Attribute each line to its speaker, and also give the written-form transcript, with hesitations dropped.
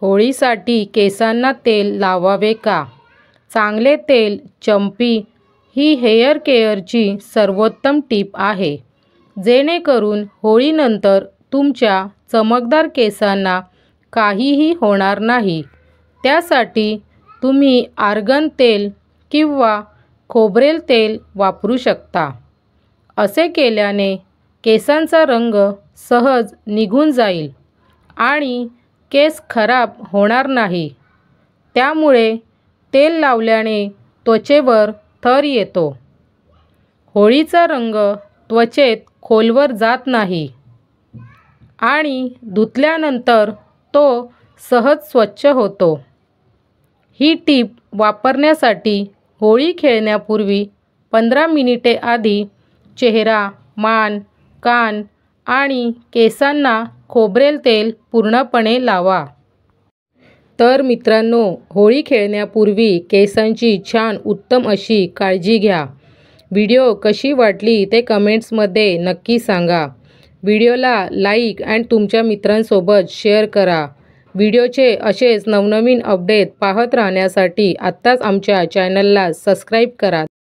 Speaker 1: होळीसाठी केसांना तेल लावावे का? चांगले तेल चंपी ही हेअर केअरची सर्वोत्तम टीप आहे, जेणेकरून होळीनंतर तुमच्या चमकदार केसांना काहीही होणार नाही. त्यासाठी तुम्ही आर्गन तेल किंवा खोबरेल तेल वापरू शकता. असे केल्याने केसांचा रंग सहज निघून जाईल आणि केस खराब होणार नाही. त्यामुळे तेल लावल्याने त्वचेवर थर येतो. होळीचा रंग त्वचेत खोलवर जात नाही आणि धुतल्यानंतर तो सहज स्वच्छ होतो. ही टीप वापरण्यासाठी होळी खेळण्यापूर्वी 15 मिनिटे आधी चेहरा, मान, कान आणि केसांना खोबरेल तेल पूर्णपणे लावा. तर मित्रांनो, होळी खेळण्यापूर्वी केसांची छान उत्तम अशी काळजी घ्या. व्हिडिओ कशी वाटली ते कमेंट्समध्ये नक्की सांगा. व्हिडिओला लाईक आणि तुमच्या मित्रांसोबत शेअर करा. व्हिडिओचे असेच नवनवीन अपडेट पाहत राहण्यासाठी आत्ताच आमच्या चॅनलला सबस्क्राईब करा.